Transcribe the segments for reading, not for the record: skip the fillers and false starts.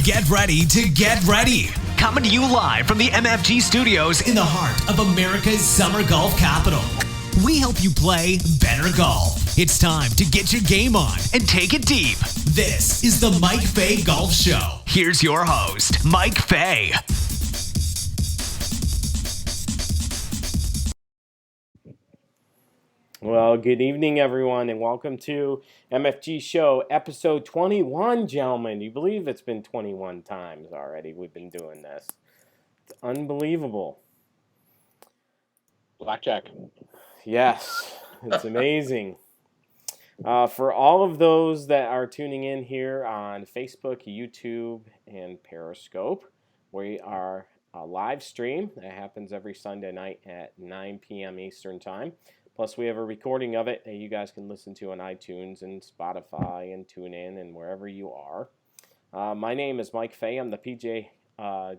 Get ready to get ready. Coming to you live from the MFG studios in the heart of America's summer golf capital. We help you play better golf. It's time to get your game on and take it deep. This is the Mike Fay Golf Show. Here's your host, Mike Fay. Well, good evening, everyone, and welcome to MFG Show, episode 21, gentlemen. You believe it's been 21 times already we've been doing this. It's unbelievable. Blackjack. Yes, it's amazing. For all of those that are tuning in here on Facebook, YouTube, and Periscope, we are a live stream that happens every Sunday night at 9 p.m. Eastern Time. Plus, we have a recording of it that you guys can listen to on iTunes and Spotify and TuneIn and wherever you are. My name is Mike Fay. I'm the PGA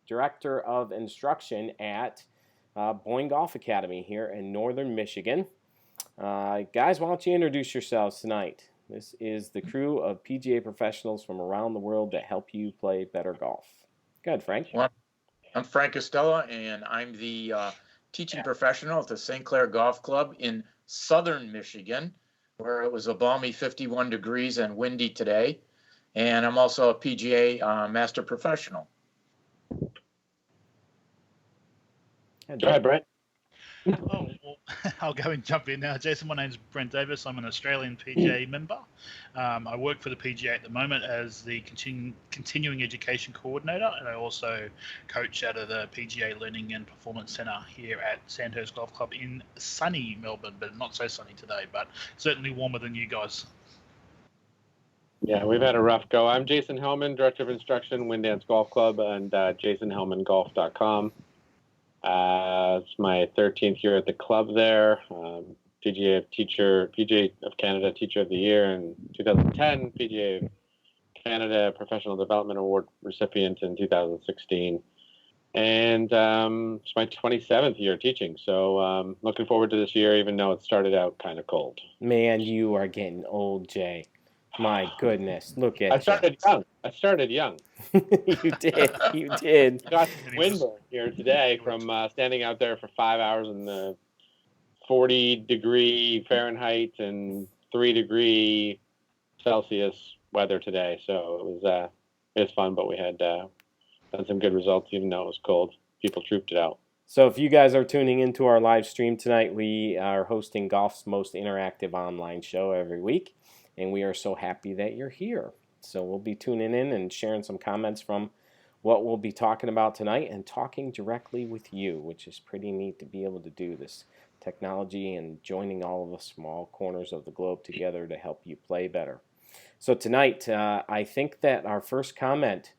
Director of Instruction at Boyne Golf Academy here in Northern Michigan. Guys, why don't you introduce yourselves tonight? This is the crew of PGA professionals from around the world that help you play better golf. Go ahead, Frank. Well, I'm Frank Guastella, and I'm the teaching professional at the St. Clair Golf Club in southern Michigan, where it was a balmy 51 degrees and windy today. And I'm also a PGA master professional. Go ahead, Brent. Oh, well, I'll go and jump in now. Jason, my name's Brent Davis. I'm an Australian PGA member. I work for the PGA at the moment as the continuing education coordinator, and I also coach out of the PGA Learning and Performance Centre here at Sandhurst Golf Club in sunny Melbourne, but not so sunny today, but certainly warmer than you guys. Yeah, we've had a rough go. I'm Jason Helman, Director of Instruction, Windance Golf Club, and jasonhelmangolf.com. It's my 13th year at the club there. PGA of Canada Teacher of the Year in 2010, PGA of Canada Professional Development Award recipient in 2016. And it's my 27th year teaching, so looking forward to this year, even though it started out kind of cold. Man, you are getting old, Jay. My goodness, look at I started young. You did. I got windburn here today from standing out there for 5 hours in the 40-degree Fahrenheit and 3-degree Celsius weather today. So it was fun, but we had done some good results, even though it was cold. People trooped it out. So if you guys are tuning into our live stream tonight, we are hosting golf's most interactive online show every week, and we are so happy that you're here. So we'll be tuning in and sharing some comments from what we'll be talking about tonight and talking directly with you, which is pretty neat to be able to do this technology and joining all of the small corners of the globe together to help you play better. So tonight, I think that our first comment,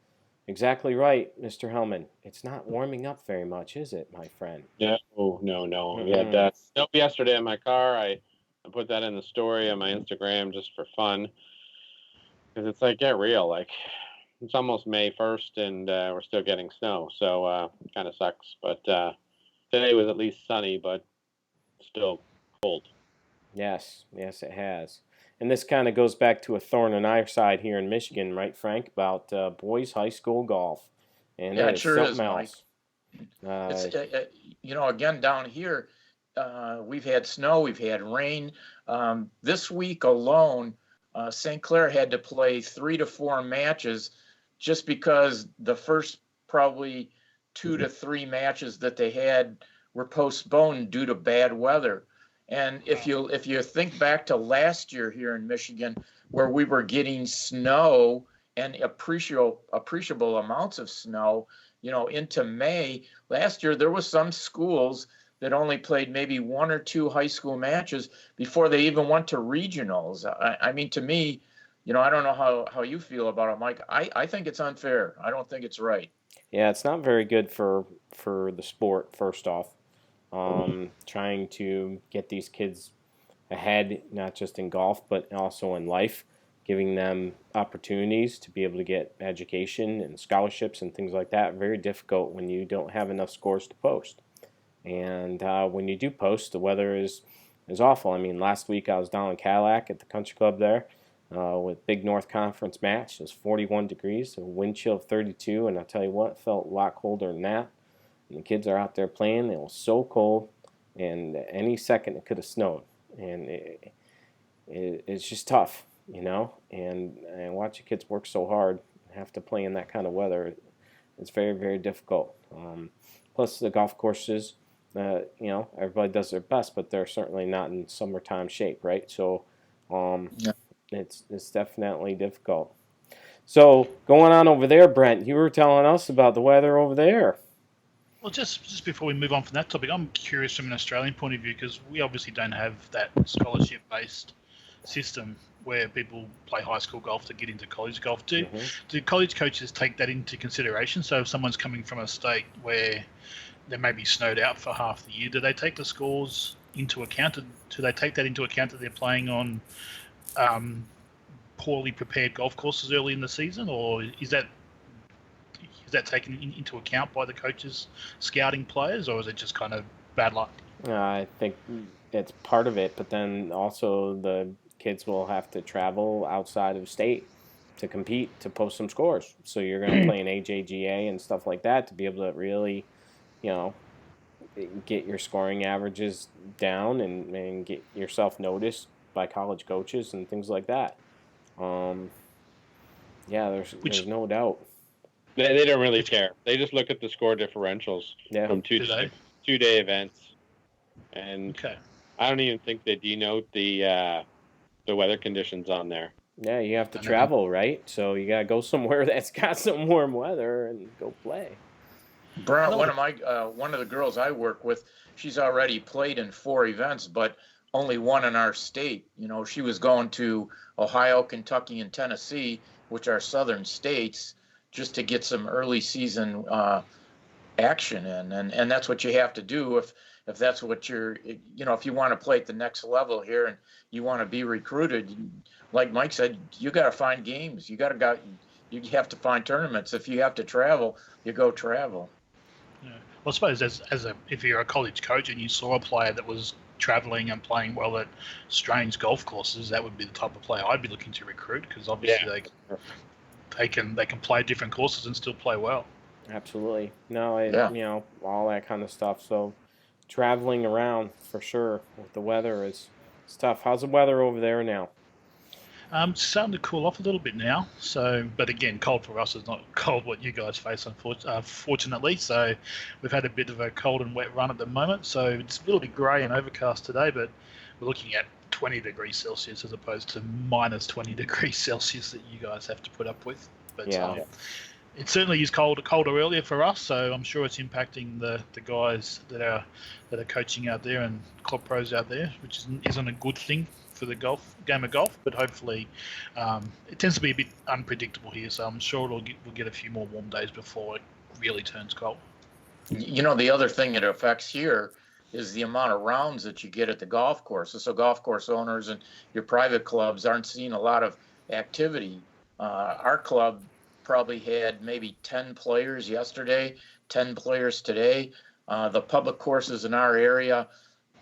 exactly right, Mr. Helman, it's not warming up very much, is it, my friend? No. We had snow yesterday in my car. I put that in the story on my Instagram just for fun. Because it's like, get real. Like, it's almost May 1st, and we're still getting snow. So, kind of sucks. But today was at least sunny, but still cold. Yes, it has. And this kind of goes back to a thorn in our side here in Michigan, right, Frank, about boys high school golf. And yeah, it sure is, else. It's, again, down here, we've had snow, we've had rain. This week alone, St. Clair had to play 3 to 4 matches just because the first probably 2 to 3 matches that they had were postponed due to bad weather. And if you think back to last year here in Michigan, where we were getting snow and appreciable amounts of snow, into May, last year there was some schools that only played maybe 1 or 2 high school matches before they even went to regionals. I mean, to me, I don't know how you feel about it, Mike. I think it's unfair. I don't think it's right. Yeah, it's not very good for the sport, first off. Trying to get these kids ahead, not just in golf, but also in life, giving them opportunities to be able to get education and scholarships and things like that. Very difficult when you don't have enough scores to post. And when you do post, the weather is awful. I mean, last week I was down in Cadillac at the country club there. with Big North Conference match. It was 41 degrees, a wind chill of 32, and I'll tell you what, it felt a lot colder than that. And the kids are out there playing. It was so cold, and any second it could have snowed. And it's just tough, you know. And watch the kids work so hard, have to play in that kind of weather. It's very, very difficult. Plus the golf courses, you know, everybody does their best, but they're certainly not in summertime shape, right? So it's definitely difficult. So going on over there, Brent, you were telling us about the weather over there. Well, just before we move on from that topic, I'm curious from an Australian point of view, because we obviously don't have that scholarship-based system where people play high school golf to get into college golf. Do college coaches take that into consideration? So if someone's coming from a state where they may be snowed out for half the year, do they take the scores into account? Do they take that into account that they're playing on poorly prepared golf courses early in the season, or is that taken into account by the coaches scouting players, or is it just kind of bad luck? I think it's part of it, but then also the kids will have to travel outside of state to compete, to post some scores. So you're going to play an AJGA and stuff like that to be able to really, you know, get your scoring averages down and get yourself noticed by college coaches and things like that. There's no doubt. They don't really care. They just look at the score differentials from two-day events. And I don't even think they denote the weather conditions on there. Yeah, you have to travel, right? So you got to go somewhere that's got some warm weather and go play. Brent, one of the girls I work with, she's already played in 4 events, but only one in our state. You know, she was going to Ohio, Kentucky, and Tennessee, which are southern states, just to get some early season action in. And that's what you have to do if that's what if you want to play at the next level here and you want to be recruited. Like Mike said, you got to find games. You have to find tournaments. If you have to travel, you go travel. Yeah. Well, I suppose if you're a college coach and you saw a player that was traveling and playing well at strange golf courses, that would be the type of player I'd be looking to recruit, because obviously they can play different courses and still play well. Absolutely. No, you know, all that kind of stuff. So traveling around for sure with the weather is tough. How's the weather over there now? It's starting to cool off a little bit now. So, but again, cold for us is not cold what you guys face, fortunately. So we've had a bit of a cold and wet run at the moment. So it's a little bit grey and overcast today, but we're looking at 20 degrees Celsius as opposed to minus 20 degrees Celsius that you guys have to put up with. But it certainly is colder earlier for us, so I'm sure it's impacting the guys that are coaching out there and club pros out there, which isn't a good thing for the game of golf. But hopefully, it tends to be a bit unpredictable here, so I'm sure we'll get a few more warm days before it really turns cold. You know, the other thing it affects here is the amount of rounds that you get at the golf courses. So golf course owners and your private clubs aren't seeing a lot of activity. Our club probably had maybe 10 players yesterday, 10 players today. The public courses in our area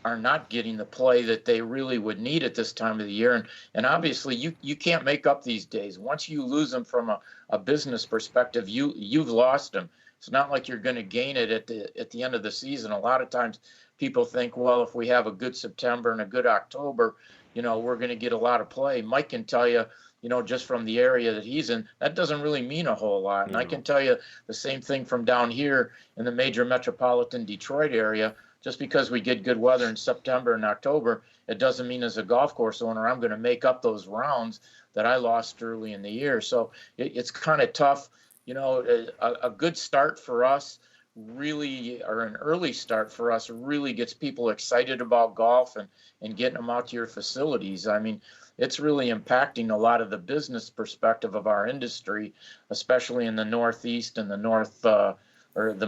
are not getting the play that they really would need at this time of the year. And obviously you can't make up these days. Once you lose them from a business perspective, you've lost them. It's not like you're going to gain it at the end of the season. A lot of times people think, well, if we have a good September and a good October, you know, we're going to get a lot of play. Mike can tell you, you know, just from the area that he's in, that doesn't really mean a whole lot. And I can tell you the same thing from down here in the major metropolitan Detroit area. Just because we get good weather in September and October, it doesn't mean as a golf course owner I'm going to make up those rounds that I lost early in the year. So it's kind of tough. You know, a good start for us really, or an early start for us really gets people excited about golf and getting them out to your facilities. I mean, it's really impacting a lot of the business perspective of our industry, especially in the Northeast and the North, or the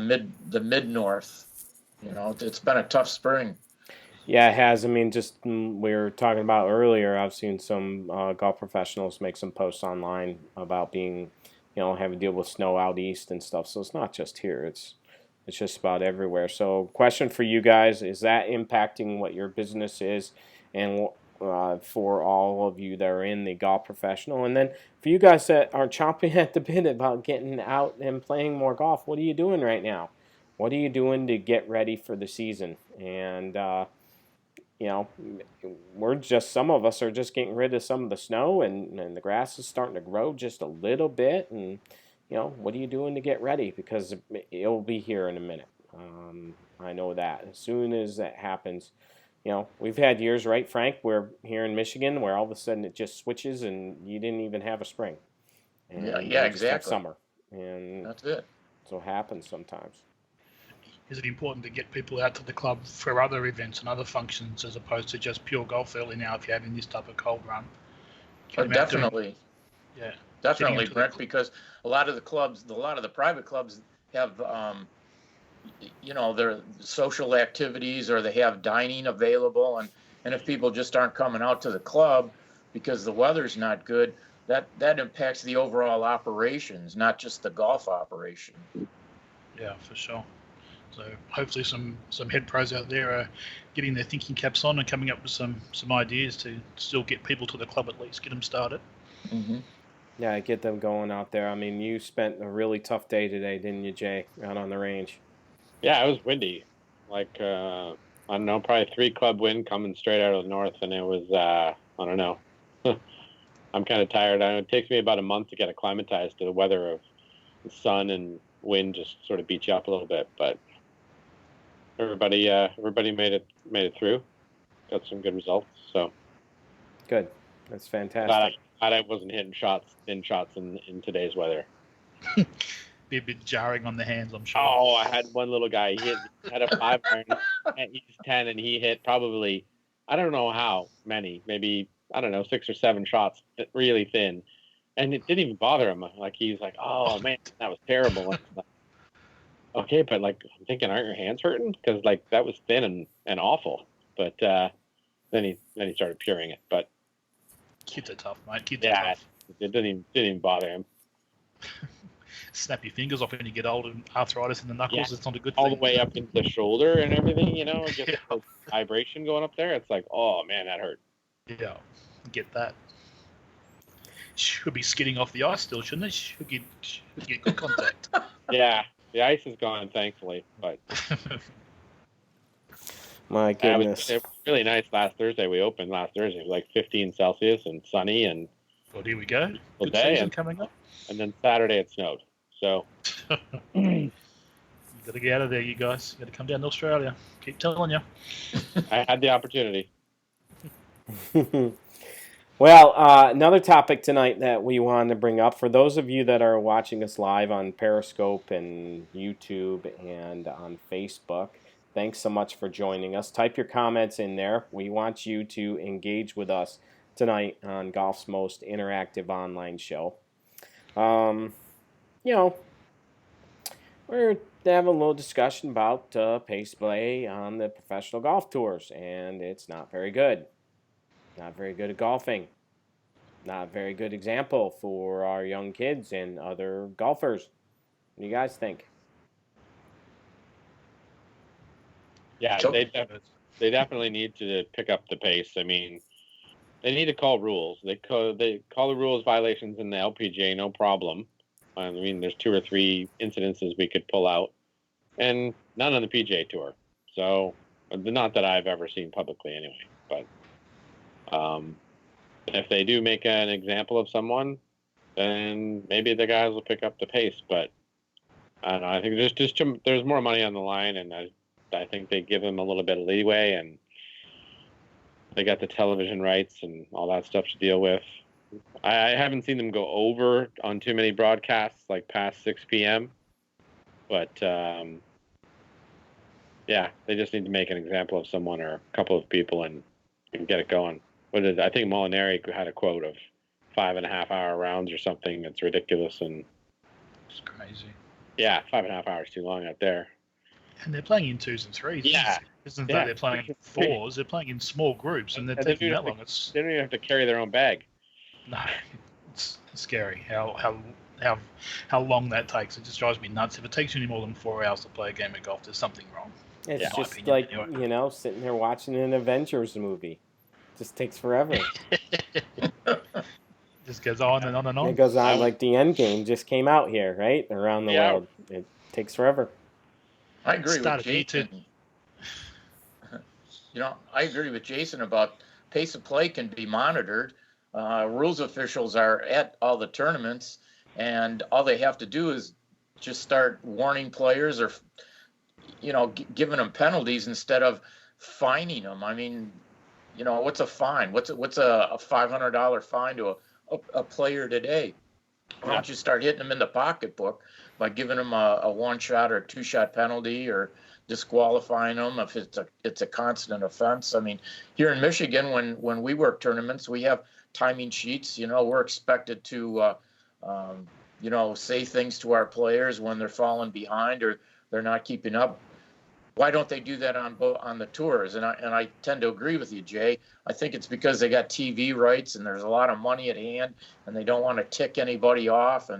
mid-North. You know, it's been a tough spring. Yeah, it has. I mean, just we were talking about earlier, I've seen some golf professionals make some posts online about being, you know, having to deal with snow out east and stuff. So it's not just here. It's just about everywhere. So question for you guys, is that impacting what your business is? And for all of you that are in the golf professional. And then for you guys that are chomping at the bit about getting out and playing more golf, what are you doing right now? What are you doing to get ready for the season? And, some of us are just getting rid of some of the snow, and the grass is starting to grow just a little bit. And, what are you doing to get ready? Because it'll be here in a minute. I know that. As soon as that happens, we've had years, right, Frank, where here in Michigan, where all of a sudden it just switches and you didn't even have a spring. And yeah, exactly. Summer. And that's it. So it happens sometimes. Is it important to get people out to the club for other events and other functions as opposed to just pure golf early now if you're having this type of cold run? Definitely. Yeah. Definitely, Brent, because a lot of the private clubs have, their social activities, or they have dining available. And if people just aren't coming out to the club because the weather's not good, that impacts the overall operations, not just the golf operation. Yeah, for sure. So hopefully some head pros out there are getting their thinking caps on and coming up with some ideas to still get people to the club, at least get them started. Mm-hmm. Yeah, get them going out there. I mean, you spent a really tough day today, didn't you, Jay, out on the range? Yeah, it was windy. Like, I don't know, probably 3 club wind coming straight out of the north, and it was, I don't know. I'm kind of tired. It takes me about a month to get acclimatized to the weather of the sun and wind just sort of beat you up a little bit, but everybody made it through. Got some good results, so. Good. That's fantastic. I wasn't hitting shots in today's weather. Be a bit jarring on the hands, I'm sure. Oh, I had one little guy. He had a 5 iron, and he's 10, and he hit probably, I don't know how many, maybe, I don't know, 6 or 7 shots, really thin, and it didn't even bother him. Like, he's like, "Oh man, that was terrible." Like, okay, but like, I'm thinking, aren't your hands hurting? Because like that was thin and awful. But then he started puring it, but. Kids are tough, mate. Kids are tough. It didn't even bother him. Snap your fingers off when you get old and arthritis in the knuckles. Yeah. It's not a good thing. All the way up into the shoulder and everything, just the vibration going up there. It's like, oh man, that hurt. Yeah, get that. Should be skidding off the ice still, shouldn't it? Should get good contact. Yeah, the ice is gone, thankfully, but. My goodness. It was really nice last Thursday. We opened last Thursday. It was like 15 Celsius and sunny. And well, here we go. Good season coming up. And then Saturday it snowed. So. You got to get out of there, you guys. You got to come down to Australia. Keep telling you. I had the opportunity. Well, another topic tonight that we wanted to bring up, for those of you that are watching us live on Periscope and YouTube and on Facebook, thanks so much for joining us. Type your comments in there. We want you to engage with us tonight on golf's most interactive online show. We're having a little discussion about pace play on the professional golf tours, and it's not very good. Not very good at golfing. Not a very good example for our young kids and other golfers. What do you guys think? Yeah, they definitely need to pick up the pace. I mean, they need to call rules. They call the rules violations in the LPGA, no problem. I mean, there's 2 or 3 incidences we could pull out, and none on the PGA Tour. So, not that I've ever seen publicly anyway. But if they do make an example of someone, then maybe the guys will pick up the pace. But I don't know. I think there's more money on the line, and I think they give them a little bit of leeway, and they got the television rights and all that stuff to deal with. I haven't seen them go over on too many broadcasts, like past 6 p.m. But, yeah, they just need to make an example of someone or a couple of people and get it going. I think Molinari had a quote of 5.5-hour rounds or something. It's ridiculous. And it's crazy. Yeah, 5.5 hours too long out there. And they're playing in 2s and 3s. Yeah. Isn't that they're playing in 4s? They're playing in small groups, and they're taking that long. They don't even have to carry their own bag. No, it's scary how long that takes. It just drives me nuts. If it takes you any more than 4 hours to play a game of golf, there's something wrong. It's just like, sitting there watching an Avengers movie. Just takes forever. Just goes on and on and on. It goes on like the end game just came out here, right? Around the world. It takes forever. I agree with Jason. I agree with Jason about pace of play can be monitored. Rules officials are at all the tournaments, and all they have to do is just start warning players or, giving them penalties instead of fining them. I mean, what's a fine? What's a $500 fine to a player today? Why don't you start hitting them in the pocketbook by giving them a one-shot or a two-shot penalty or disqualifying them if it's a constant offense? I mean, here in Michigan, when we work tournaments, we have timing sheets. We're expected to, say things to our players when they're falling behind or they're not keeping up. Why don't they do that on the tours? And I tend to agree with you, Jay. I think it's because they got TV rights and there's a lot of money at hand and they don't want to tick anybody off.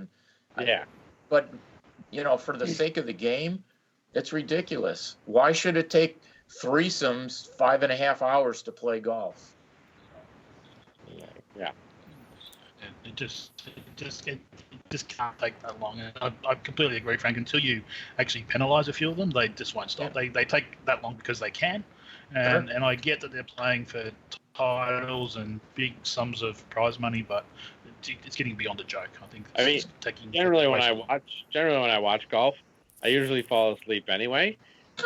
But for the sake of the game, it's ridiculous. Why should it take threesomes 5.5 hours to play golf? Yeah. It just can't take that long. I completely agree, Frank. Until you actually penalise a few of them, they just won't stop. They take that long because they can, and I get that they're playing for titles and big sums of prize money, but it's getting beyond a joke. I think. Generally when I watch golf, I usually fall asleep anyway,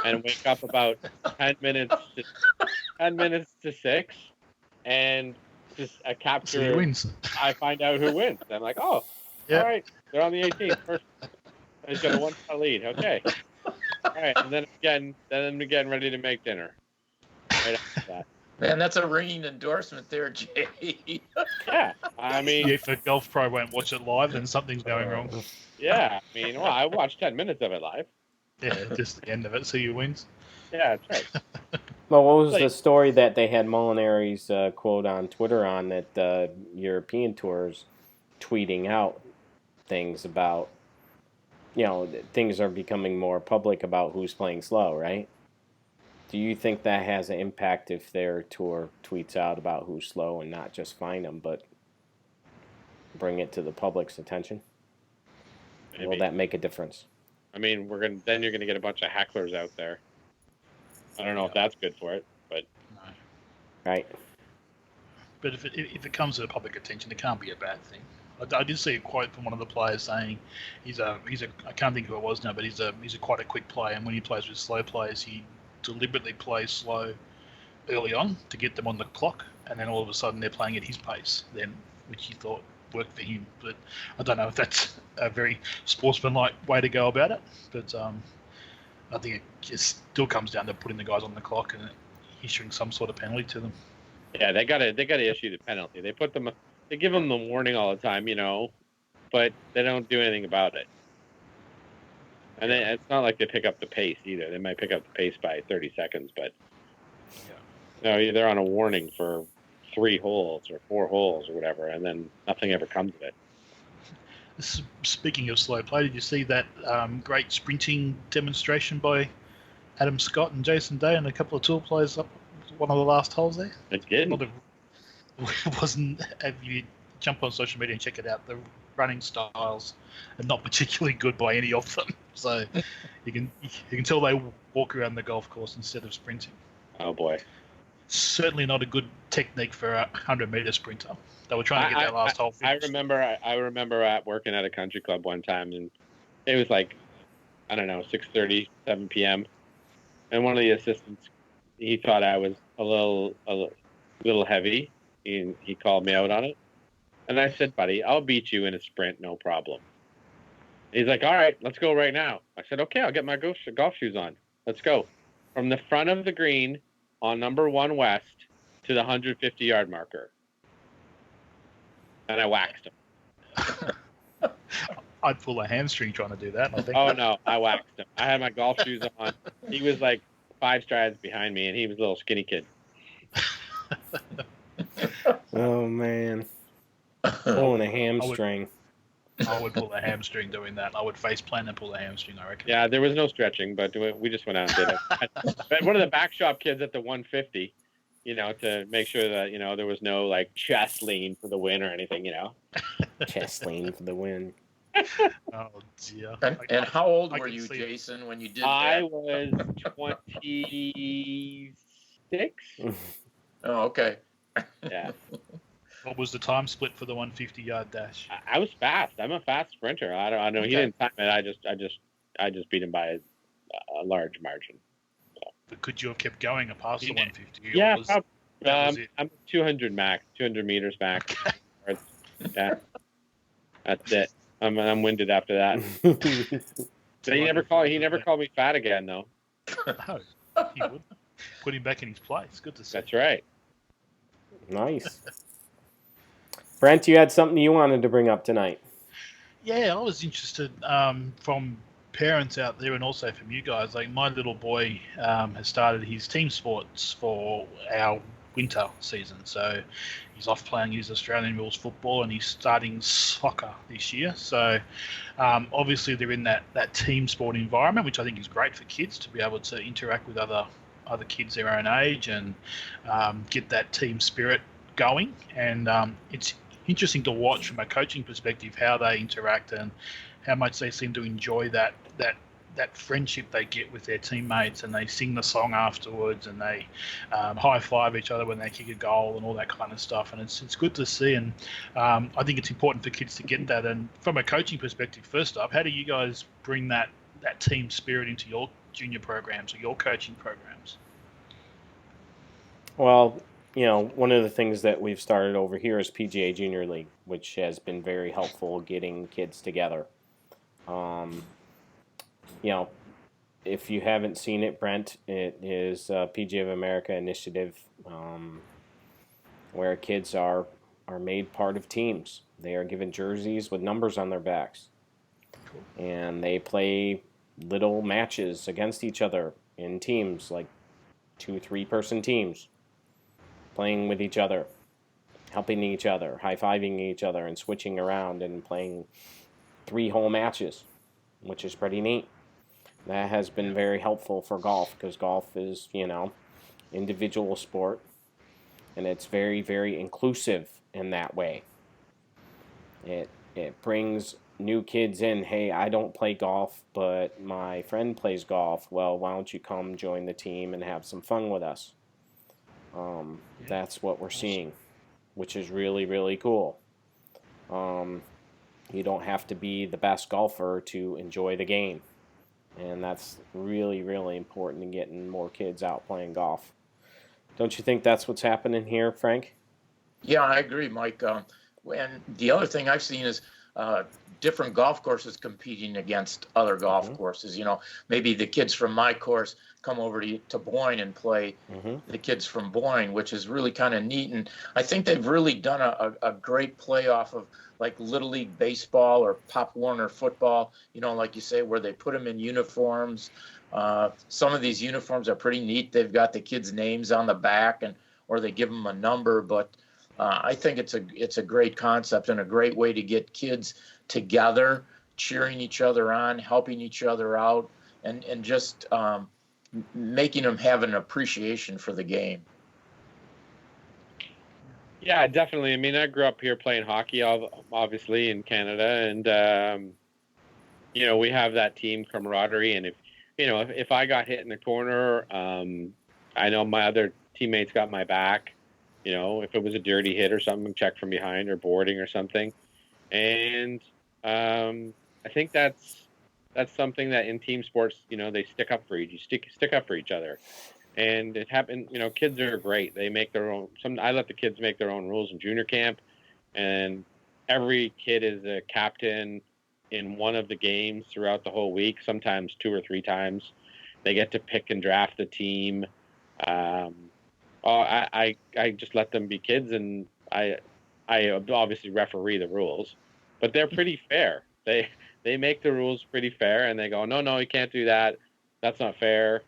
and wake up about 10 minutes to 6, and just a capture. Wins. I find out who wins. I'm like, all right, they're on the 18th. First, I just got a 1-shot lead. Okay, all right, and then I'm getting ready to make dinner. Right after that. Man, that's a ringing endorsement there, Jay. Yeah, I mean, if a golf pro won't watch it live, then something's going wrong. Yeah, I mean, I watched 10 minutes of it live. Yeah, just the end of it, so you wins. Yeah, that's right. Well, what was the story that they had Molinari's quote on Twitter on that European tours tweeting out things about, things are becoming more public about who's playing slow, right? Do you think that has an impact if their tour tweets out about who's slow and not just fine them, but bring it to the public's attention? Maybe. Will that make a difference? I mean, then you're gonna get a bunch of hecklers out there. I don't know if that's good for it, but right. But if it comes to the public attention, it can't be a bad thing. I did see a quote from one of the players saying he's a I can't think who it was now, but he's quite a quick player, and when he plays with slow players, he deliberately plays slow early on to get them on the clock, and then all of a sudden they're playing at his pace, which he thought worked for him. But I don't know if that's a very sportsmanlike way to go about it. But I think it just still comes down to putting the guys on the clock and issuing some sort of penalty to them. Yeah, they gotta issue the penalty. They give them the warning all the time, but they don't do anything about it. And then it's not like they pick up the pace either. They might pick up the pace by 30 seconds, but they're on a warning for 3 holes or 4 holes or whatever, and then nothing ever comes of it. Speaking of slow play, did you see that great sprinting demonstration by Adam Scott and Jason Day and a couple of tour players up one of the last holes there? It did. It wasn't. If you jump on social media and check it out, the running styles are not particularly good by any of them. So you can tell they walk around the golf course instead of sprinting. Oh boy! Certainly not a good technique for a 100-meter sprinter. They were trying to get that last hole finished. I remember at working at a country club one time, and it was like, I don't know, 6:30, 7 p.m. And one of the assistants, he thought I was a little heavy. He called me out on it. And I said, buddy, I'll beat you in a sprint, no problem. He's like, all right, let's go right now. I said, okay, I'll get my golf shoes on. Let's go. From the front of the green on number 1 west to the 150-yard marker. And I waxed him. I'd pull a hamstring trying to do that, I think. Oh, no, I waxed him. I had my golf shoes on. He was like 5 strides behind me, and he was a little skinny kid. Oh, man. Pulling a hamstring. I would pull a hamstring doing that. I would face plant and pull a hamstring, I reckon. Yeah, there was no stretching, but we just went out and did it. But one of the back shop kids at the 150, to make sure that, there was no like chest lean for the win or anything, Chest lean for the win. Oh dear. And how old I were can you, see- Jason, when you did I that? was 26. Oh, okay. Yeah. What was the time split for the 150-yard dash? I was fast. I'm a fast sprinter. I don't know. He Okay. didn't time it. I just beat him by a large margin. But could you have kept going past the 150? Yeah, Or was- probably. that was it? I'm 200 max, 200 meters max. Yeah, that's it. I'm winded after that. But he never called me fat again, though. No, he would. Put him back in his place. Good to see. That's right. Nice. Brent, you had something you wanted to bring up tonight. Yeah, I was interested from parents out there and also from you guys. Like my little boy has started his team sports for our winter season. So he's off playing his Australian rules football and he's starting soccer this year. So obviously they're in that team sport environment, which I think is great for kids to be able to interact with other kids their own age and get that team spirit going. And it's interesting to watch from a coaching perspective how they interact and how much they seem to enjoy that friendship they get with their teammates, and they sing the song afterwards and they high five each other when they kick a goal and all that kind of stuff. And it's good to see, and I think it's important for kids to get that. And from a coaching perspective, first up, how do you guys bring that team spirit into your junior programs or your coaching programs? Well, one of the things that we've started over here is PGA Junior League, which has been very helpful getting kids together. If you haven't seen it, Brent, it is a PGA of America initiative where kids are made part of teams. They are given jerseys with numbers on their backs. Cool. And they play little matches against each other in teams, like 2-3 person teams, playing with each other, helping each other, high-fiving each other, and switching around and playing 3 whole matches, which is pretty neat. That has been very helpful for golf because golf is, individual sport, and it's very, very inclusive in that way. It brings new kids in. Hey, I don't play golf, but my friend plays golf. Well, why don't you come join the team and have some fun with us? That's what we're seeing, which is really, really cool. You don't have to be the best golfer to enjoy the game. And that's really, really important in getting more kids out playing golf. Don't you think that's what's happening here, Frank? Yeah, I agree, Mike. And the other thing I've seen is different golf courses competing against other golf courses. Maybe the kids from my course come over to Boyne and play the kids from Boyne, which is really kind of neat. And I think they've really done a great play off of like Little League Baseball or Pop Warner football, like you say, where they put them in uniforms. Some of these uniforms are pretty neat. They've got the kids' names on the back, or they give them a number. But I think it's a great concept and a great way to get kids together, cheering each other on, helping each other out, and just making them have an appreciation for the game. Yeah, definitely. I mean, I grew up here playing hockey, obviously, in Canada, and we have that team camaraderie. And if I got hit in the corner, I know my other teammates got my back. If it was a dirty hit or something, check from behind or boarding or something. And I think that's something that in team sports, they stick up for stick up for each other. And it happened, kids are great. They make their own. I let the kids make their own rules in junior camp, and every kid is a captain in one of the games throughout the whole week. Sometimes 2 or 3 times. They get to pick and draft the team. I just let them be kids, and I obviously referee the rules, but they're pretty fair. They make the rules pretty fair, and they go, no, you can't do that. That's not fair.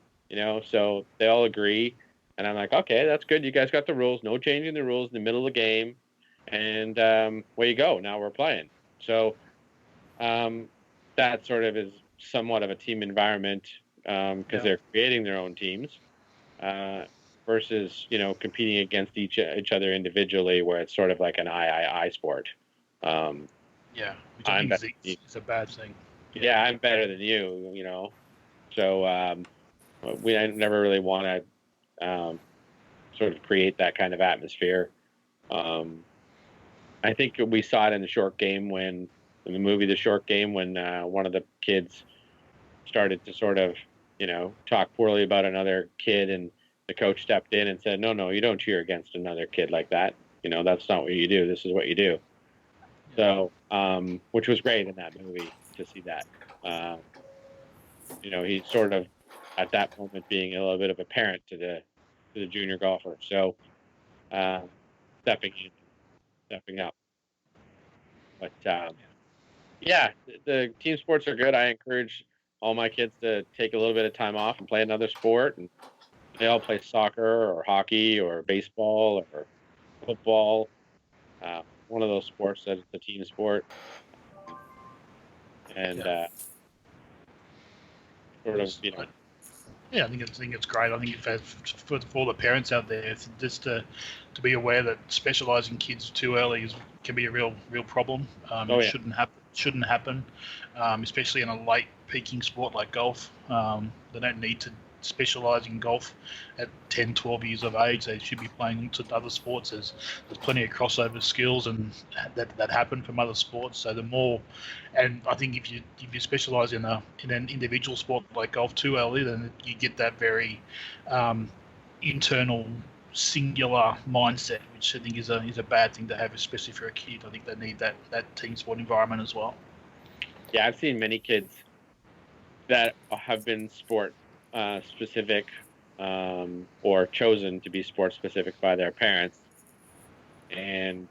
So they all agree. And I'm like, okay, that's good. You guys got the rules. No changing the rules in the middle of the game. And where you go. Now we're playing. So that sort of is somewhat of a team environment because they're creating their own teams. versus, competing against each other individually, where it's sort of like an I sport. Yeah, which I think is a bad thing. Yeah, I'm better than you, So I never really want to sort of create that kind of atmosphere. I think we saw it in the short game in the movie The Short Game, when one of the kids started to sort of, talk poorly about another kid, and the coach stepped in and said, no, you don't cheer against another kid like that. That's not what you do. This is what you do. So, which was great in that movie to see that. He's sort of at that moment being a little bit of a parent to the junior golfer. So, stepping up. But yeah, the team sports are good. I encourage all my kids to take a little bit of time off and play another sport. And they all play soccer or hockey or baseball or football. One of those sports that it's a team sport. And sort of, Yeah, I think it's great. I think for all the parents out there, just to be aware that specialising kids too early can be a real problem. It shouldn't happen, especially in a late peaking sport like golf. They don't need to specialise in golf at 10, 12 years of age. They should be playing to other sports. There's plenty of crossover skills and that happen from other sports. So the more, and I think if you specialise in an individual sport like golf too early, then you get that very internal, singular mindset, which I think is a bad thing to have, especially for a kid. I think they need that team sport environment as well. Yeah, I've seen many kids that have been sport specific or chosen to be sport specific by their parents, and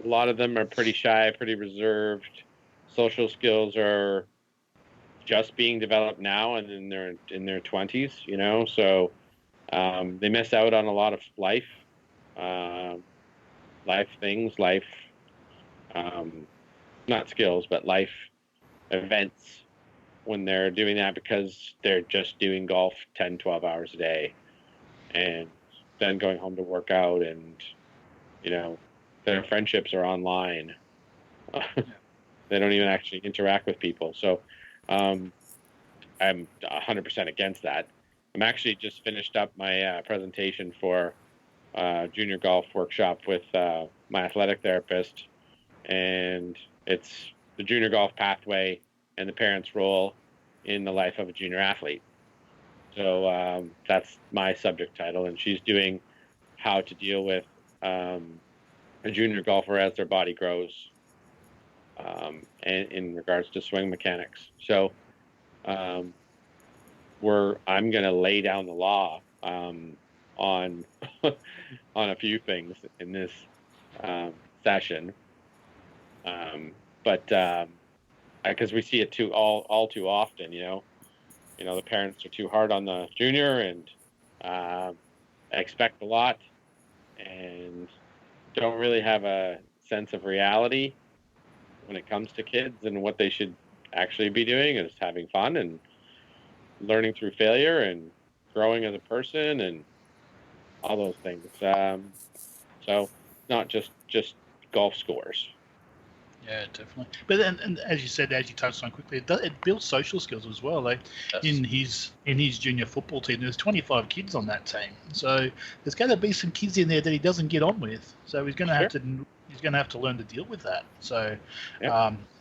a lot of them are pretty shy, pretty reserved. Social skills are just being developed now, and in their 20s, so they miss out on a lot of life things, not skills, but life events, when they're doing that, because they're just doing golf 10, 12 hours a day and then going home to work out, and, their friendships are online. They don't even actually interact with people. So I'm 100% against that. I'm actually just finished up my presentation for junior golf workshop with my athletic therapist, and it's the junior golf pathway and the parent's role in the life of a junior athlete. So that's my subject title, and she's doing how to deal with a junior golfer as their body grows, and in regards to swing mechanics. So I'm going to lay down the law on on a few things in this session, but because we see it all too often, the parents are too hard on the junior and expect a lot and don't really have a sense of reality when it comes to kids, and what they should actually be doing is having fun and learning through failure and growing as a person and all those things. So not just golf scores. Yeah, definitely. But and as you said, as you touched on quickly, it builds social skills as well. Like in his junior football team, there's 25 kids on that team, so there's going to be some kids in there that he doesn't get on with. So he's going to have to learn to deal with that. So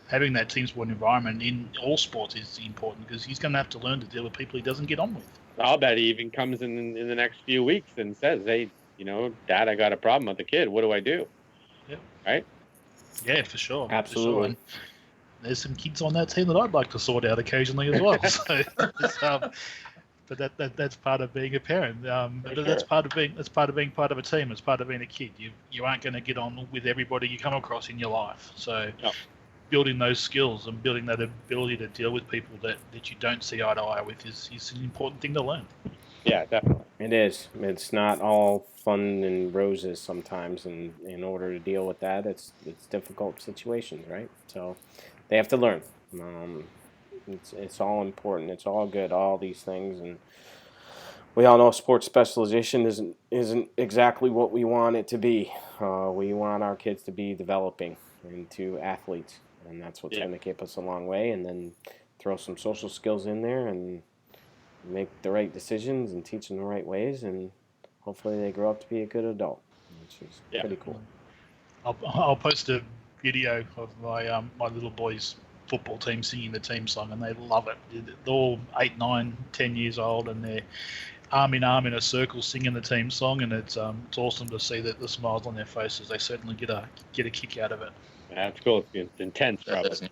having that team sport environment in all sports is important, because he's going to have to learn to deal with people he doesn't get on with. I'll bet he even comes in the next few weeks and says, "Hey, Dad, I got a problem with the kid. What do I do?" Yep. Right? Yeah, for sure. Absolutely. For sure. There's some kids on that team that I'd like to sort out occasionally as well. So, but that's part of being a parent. But that's part of being part of a team. It's part of being a kid. You aren't going to get on with everybody you come across in your life. So, building those skills and building that ability to deal with people that you don't see eye to eye with is an important thing to learn. Yeah, definitely. It is. It's not all fun and roses sometimes, and in order to deal with that, it's difficult situations, right? So they have to learn. It's all important. It's all good. All these things, and we all know sports specialization isn't exactly what we want it to be. We want our kids to be developing into athletes, and that's what's going to keep us a long way. And then throw some social skills in there and make the right decisions and teach them the right ways, and hopefully they grow up to be a good adult, which is pretty cool. I'll post a video of my my little boys' football team singing the team song, and they love it. They're all 8, 9, 10 years old, and they're arm in arm in a circle singing the team song, and it's awesome to see that the smiles on their faces. They certainly get a kick out of it. That's cool. It's intense, probably.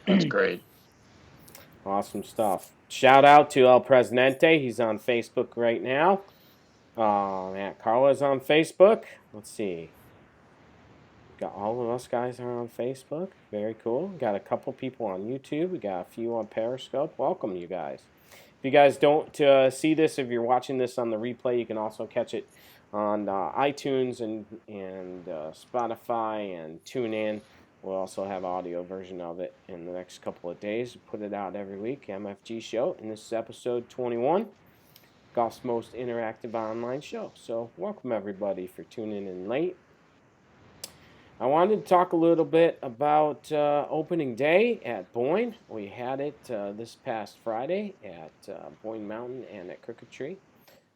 That's great. Awesome stuff. Shout out to El Presidente. He's on Facebook right now. Matt Carla's on Facebook. Let's see. Got all of us guys are on Facebook. Very cool. Got a couple people on YouTube. We got a few on Periscope. Welcome, you guys. If you guys don't see this, if you're watching this on the replay, you can also catch it on iTunes and Spotify and TuneIn. We'll also have audio version of it in the next couple of days. We put it out every week, MFG Show, and this is episode 21, Golf's most interactive online show. So welcome, everybody, for tuning in late. I wanted to talk a little bit about opening day at Boyne. We had it this past Friday at Boyne Mountain and at Crooked Tree.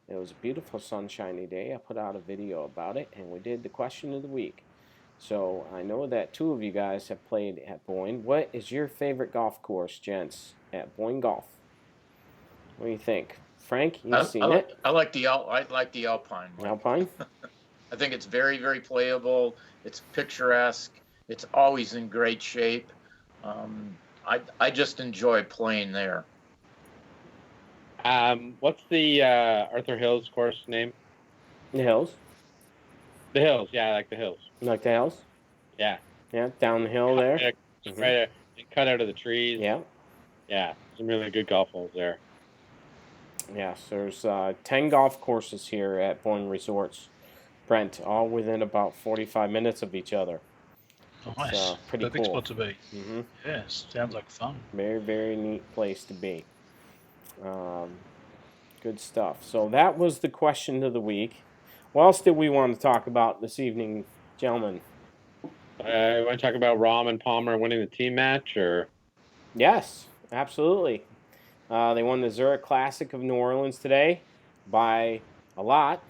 It was a beautiful sunshiny day. I put out a video about it, and we did the question of the week. So I know that 2 of you guys have played at Boyne. What is your favorite golf course, gents, at Boyne Golf? What do you think? Frank, you've seen it? I like the Alpine. Alpine? I think it's very, very playable. It's picturesque. It's always in great shape. I just enjoy playing there. What's the Arthur Hills course name? The Hills. The Hills, yeah, I like the Hills. You like the Hills? Yeah. Yeah, down the hill there. Right there. Cut out of the trees. Yeah. Yeah, some really good golf holes there. Yes, there's 10 golf courses here at Boyne Resorts, Brent, all within about 45 minutes of each other. Nice. It's pretty Perfect cool. spot to be. Mm-hmm. Yeah, sounds like fun. Very, very neat place to be. Good stuff. So that was the question of the week. What else did we want to talk about this evening, gentlemen? Want to talk about Rahm and Palmer winning the team match, or? Yes, absolutely. They won the Zurich Classic of New Orleans today by a lot.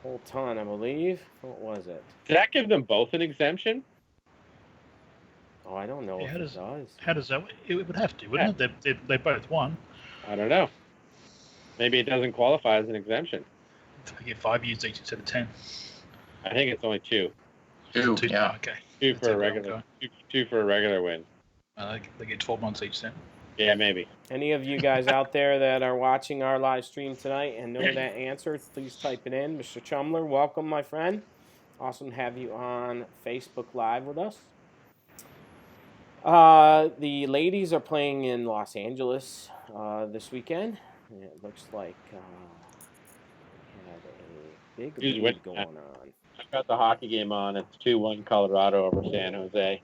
Whole ton, I believe. What was it? Did that give them both an exemption? Oh, I don't know if it does. How does that? It would have to, wouldn't it? They both won. I don't know. Maybe it doesn't qualify as an exemption. They get 5 years each instead of 10. I think it's only 2. 2, yeah. Okay. 2 for a regular. 2 for a regular win. They get 12 months each then. Yeah, maybe. Any of you guys out there that are watching our live stream tonight and know that answer, please type it in. Mr. Chumler, welcome, my friend. Awesome to have you on Facebook Live with us. The ladies are playing in Los Angeles this weekend. It looks like we had a big lead going on. I got the hockey game on. It's 2-1 Colorado over San Jose.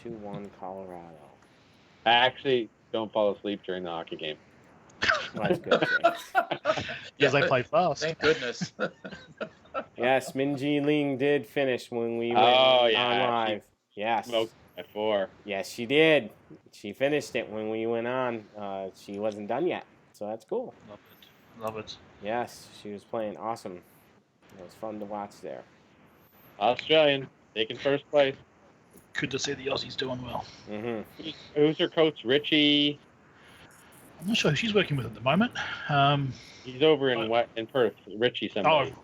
2-1 Colorado. I actually don't fall asleep during the hockey game. That's good. Because they play fast. Thank goodness. Yes, Minji Ling did finish when we went on live. Yes. Smoked at 4. Yes, she did. She finished it when we went on. She wasn't done yet, so that's cool. Love it. Yes, she was playing awesome. It was fun to watch there. Australian, taking first place. Good to see the Aussies doing well. Mm-hmm. Who's her coach, Richie? I'm not sure who she's working with at the moment. He's over in Perth. Richie somebody. Oh,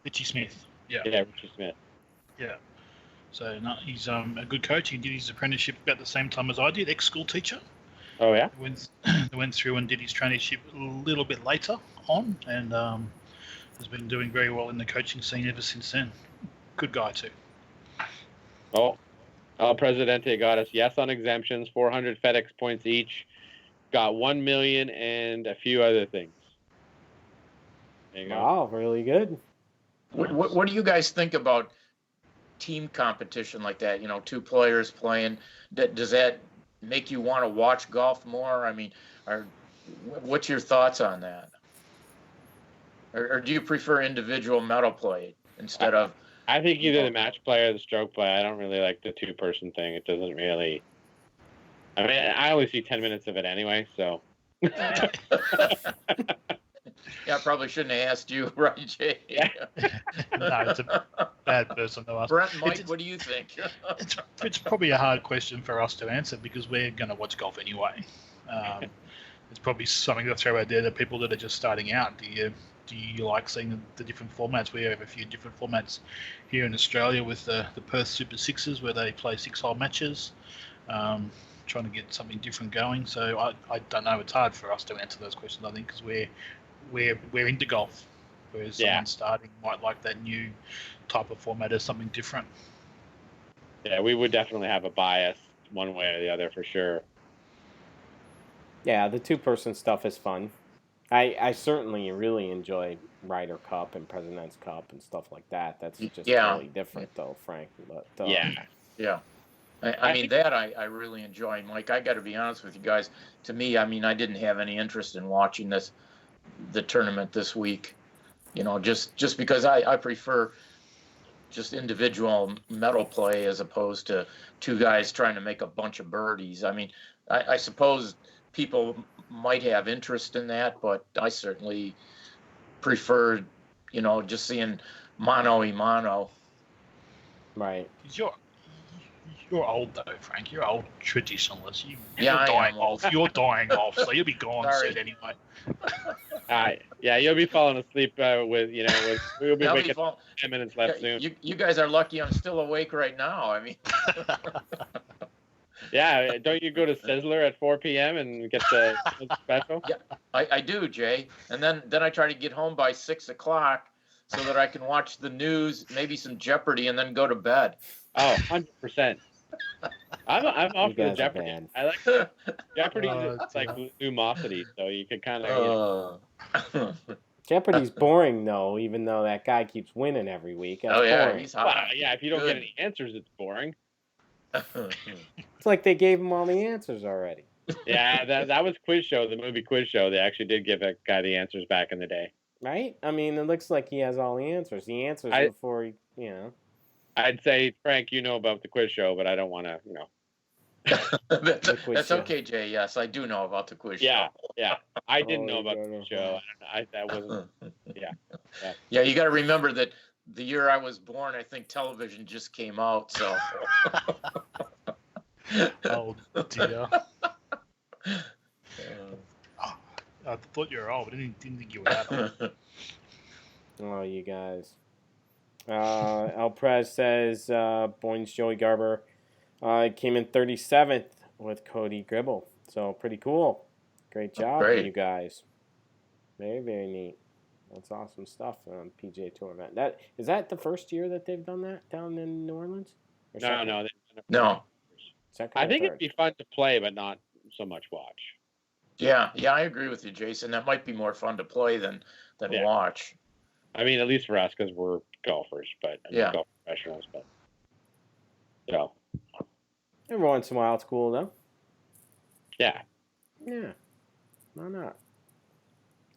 Richie Smith. Yeah. Yeah, Richie Smith. Yeah. So no, he's a good coach. He did his apprenticeship about the same time as I did, ex-school teacher. Oh, yeah? Went through and did his traineeship a little bit later on, and has been doing very well in the coaching scene ever since then. Good guy, too. Oh, El Presidente got us yes on exemptions, 400 FedEx points each, got 1 million and a few other things. There you go. Wow, really good. What do you guys think about team competition like that? 2 players playing. Does that make you want to watch golf more? I mean, What's your thoughts on that? Or do you prefer individual medal play instead of? I think either the match play or the stroke play. I don't really like the 2-person thing. It doesn't really. I mean, I only see 10 minutes of it anyway, so. Yeah, I probably shouldn't have asked you, right, Jay? Yeah. No, it's a bad person to ask. Brent and Mike, what do you think? It's probably a hard question for us to answer because we're going to watch golf anyway. It's probably something to throw out there to people that are just starting out. Do you like seeing the different formats? We have a few different formats here in Australia with the Perth Super Sixes where they play 6-hole matches, trying to get something different going. So I don't know. It's hard for us to answer those questions, I think, because we're into golf, whereas someone starting might like that new type of format as something different. Yeah, we would definitely have a bias one way or the other for sure. Yeah, the 2-person stuff is fun. I certainly really enjoy Ryder Cup and President's Cup and stuff like that. That's just totally different, though, Frank. But, yeah. I mean, that I really enjoy. Mike, I got to be honest with you guys. To me, I mean, I didn't have any interest in watching the tournament this week. You know, just because I prefer just individual medal play as opposed to 2 guys trying to make a bunch of birdies. I mean, I suppose people might have interest in that, but I certainly prefer, you know, just seeing mano-a-mano. Right. You're old though, Frank. You're old traditionalist. You're dying off. You're dying off, so you'll be gone soon anyway. Yeah, you'll be falling asleep we'll be waking 10 minutes left soon. You guys are lucky I'm still awake right now. I mean. Yeah, don't you go to Sizzler at 4 p.m. and get the special? Yeah, I do, Jay. And then I try to get home by 6 o'clock so that I can watch the news, maybe some Jeopardy, and then go to bed. Oh, 100%. I'm off for the Jeopardy. I like Jeopardy. It's like lumosity, so you can kind of. Jeopardy's boring though, even though that guy keeps winning every week. That's boring. He's hot. Well, yeah, if you don't get any answers, it's boring. It's like they gave him all the answers already. Yeah, that was Quiz Show, the movie Quiz Show. They actually did give a guy the answers back in the day. Right? I mean, it looks like he has all the answers. He answers before he, I'd say, Frank, you know about the Quiz Show, but I don't want to, That's okay, Jay. Yes, I do know about the Quiz Show. Yeah. I didn't know about the Quiz Show. That wasn't. Yeah, you got to remember that the year I was born, I think television just came out. So. Oh dear. I thought you were old, but I didn't think you were that old. Oh, you guys. El Prez says Boyne's Joey Garber came in 37th with Cody Gribble. So pretty cool. Great job, you guys. Very, very neat. That's awesome stuff on PGA Tour event. Is that the first year that they've done that down in New Orleans? No. Second I think third? it'd be fun to play, but not so much watch. Yeah, I agree with you, Jason. That might be more fun to play than watch. I mean, at least for us, because we're golfers, but golf professionals. But every once in a while, it's cool though. Yeah. Why not?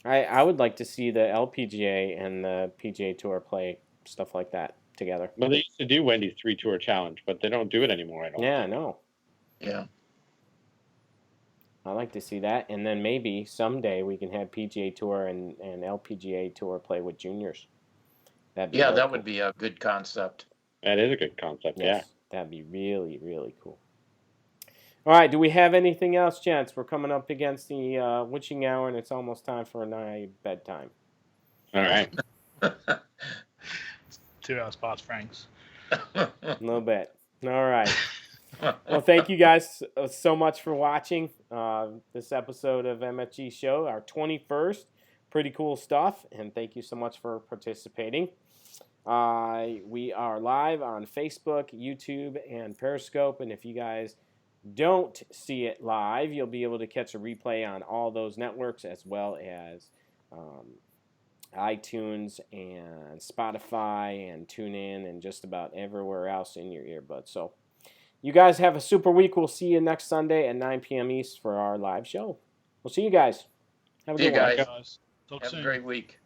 I would like to see the LPGA and the PGA Tour play stuff like that together. Well, they used to do Wendy's 3-tour challenge, but they don't do it anymore. I don't. Yeah, I know. Yeah. I like to see that, and then maybe someday we can have PGA Tour and LPGA Tour play with juniors. That would be a good concept. That is a good concept. Yes, that'd be really, really cool. All right, do we have anything else, gents? We're coming up against the witching hour, and it's almost time for a bedtime. All right. 2 hours past Frank's. A little bit. All right. Well, thank you guys so much for watching this episode of MFG Show, our 21st. Pretty cool stuff, and thank you so much for participating. We are live on Facebook, YouTube, and Periscope, and if you guys don't see it live, you'll be able to catch a replay on all those networks as well as iTunes and Spotify and TuneIn and just about everywhere else in your earbuds. So you guys have a super week. We'll see you next Sunday at 9 p.m. East for our live show. We'll see you guys. Have a See you good one. guys. Guys, talk Have soon. a great week.